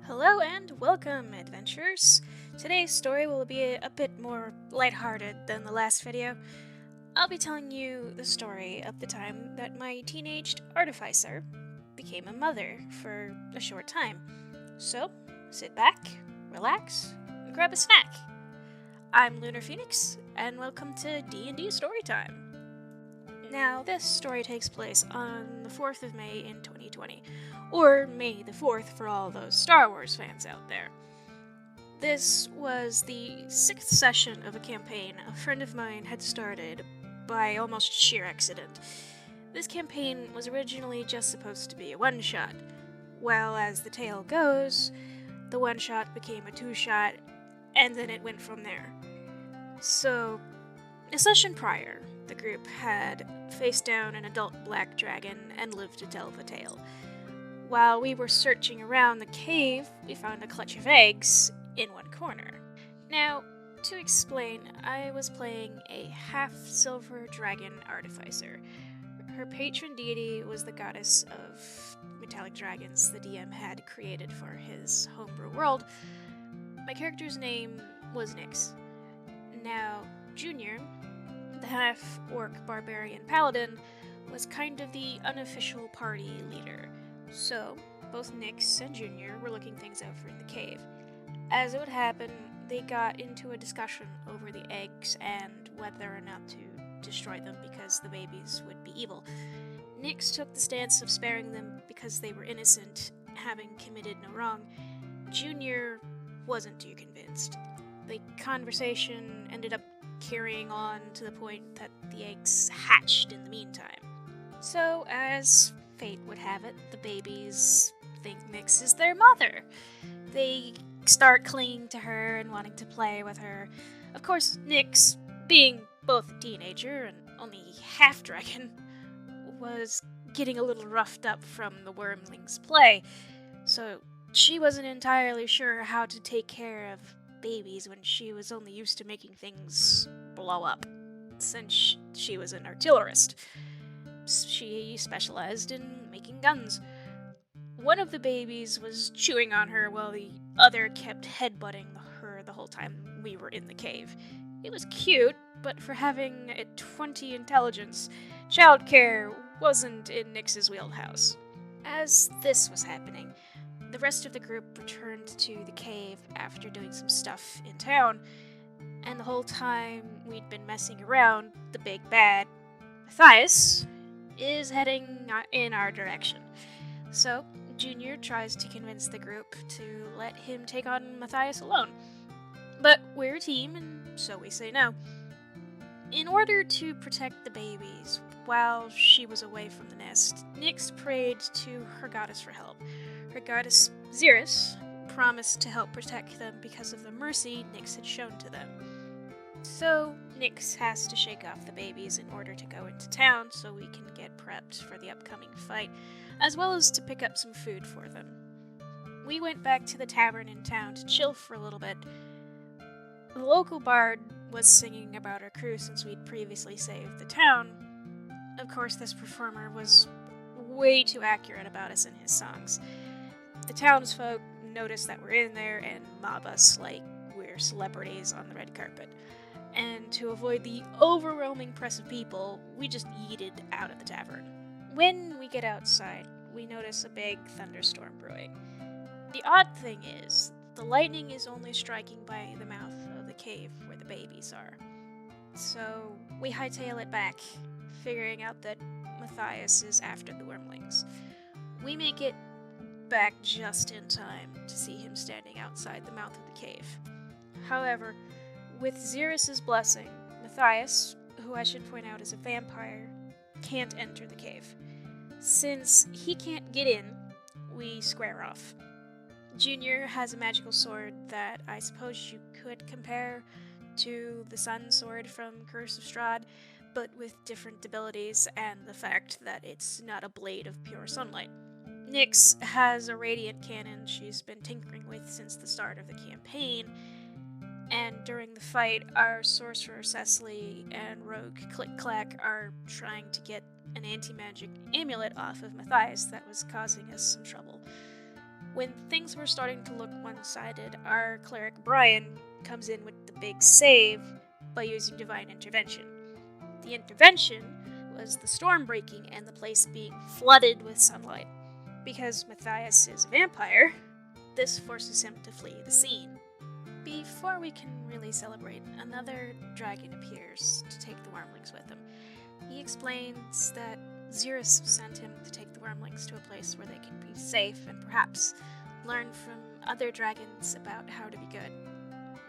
Hello and welcome, adventurers! Today's story will be a bit more lighthearted than the last video. I'll be telling you the story of the time that my teenaged Artificer became a mother for a short time. So, sit back, relax, and grab a snack. I'm Lunar Phoenix, and welcome to D&D Story Time. Now, this story takes place on the 4th of May in 2020, or May the 4th for all those Star Wars fans out there. This was the 6th session of a campaign a friend of mine had started by almost sheer accident. This campaign was originally just supposed to be a one-shot. Well, as the tale goes, the one-shot became a two-shot, and then it went from there. So, a session prior, the group had faced down an adult black dragon and lived to tell the tale. While we were searching around the cave, we found a clutch of eggs in one corner. Now, to explain, I was playing a half-silver dragon Artificer. Her patron deity was the goddess of metallic dragons the DM had created for his homebrew world. My character's name was Nyx. Now, Junior, the half-orc barbarian paladin, was kind of the unofficial party leader. So, both Nyx and Junior were looking things over in the cave. As it would happen, they got into a discussion over the eggs and whether or not to destroy them because the babies would be evil. Nyx took the stance of sparing them because they were innocent, having committed no wrong. Junior wasn't too convinced. The conversation ended up carrying on to the point that the eggs hatched in the meantime. So, as fate would have it, the babies think Nyx is their mother. They start clinging to her and wanting to play with her. Of course, Nyx, being both a teenager and only half dragon, was getting a little roughed up from the wormling's play, so she wasn't entirely sure how to take care of babies when she was only used to making things blow up, since she was an artillerist. She specialized in making guns. One of the babies was chewing on her while the other kept headbutting her the whole time we were in the cave. It was cute, but for having a 20 intelligence, childcare wasn't in Nyx's wheelhouse. As this was happening, the rest of the group returned to the cave after doing some stuff in town, and the whole time we'd been messing around, the big bad, Matthias, is heading in our direction. So, Junior tries to convince the group to let him take on Matthias alone. But we're a team, and so we say no. In order to protect the babies while she was away from the nest, Nyx prayed to her goddess for help. Her goddess, Xeris, promised to help protect them because of the mercy Nyx had shown to them. So, Nyx has to shake off the babies in order to go into town so we can get prepped for the upcoming fight, as well as to pick up some food for them. We went back to the tavern in town to chill for a little bit. The local bard was singing about our crew since we'd previously saved the town. Of course, this performer was way too accurate about us in his songs. The townsfolk notice that we're in there and mob us like we're celebrities on the red carpet. And to avoid the overwhelming press of people, we just yeeted out of the tavern. When we get outside, we notice a big thunderstorm brewing. The odd thing is, the lightning is only striking by the mouth of the cave where the babies are. So we hightail it back, figuring out that Matthias is after the wormlings. We make it back just in time to see him standing outside the mouth of the cave. However, with Xeris' blessing, Matthias, who I should point out is a vampire, can't enter the cave. Since he can't get in, we square off. Junior has a magical sword that I suppose you could compare to the sun sword from Curse of Strahd, but with different abilities and the fact that it's not a blade of pure sunlight. Nyx has a radiant cannon she's been tinkering with since the start of the campaign, and during the fight, our sorcerer Cecily and rogue Click-Clack are trying to get an anti-magic amulet off of Matthias that was causing us some trouble. When things were starting to look one-sided, our cleric Brian comes in with the big save by using divine intervention. The intervention was the storm breaking and the place being flooded with sunlight. Because Matthias is a vampire, this forces him to flee the scene. Before we can really celebrate, another dragon appears to take the wormlings with him. He explains that Xerus sent him to take the wormlings to a place where they can be safe and perhaps learn from other dragons about how to be good.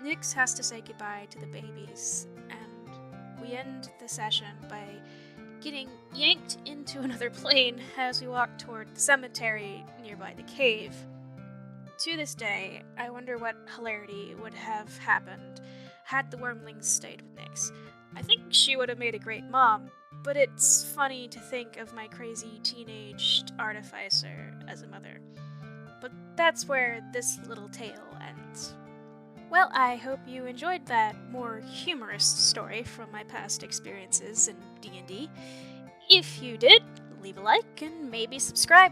Nyx has to say goodbye to the babies, and we end the session by getting yanked into another plane as we walk toward the cemetery nearby the cave. To this day, I wonder what hilarity would have happened had the wormlings stayed with Nyx. I think she would have made a great mom, but it's funny to think of my crazy teenaged Artificer as a mother. But that's where this little tale ends. Well, I hope you enjoyed that more humorous story from my past experiences in D&D. If you did, leave a like and maybe subscribe.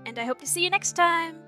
And I hope to see you next time!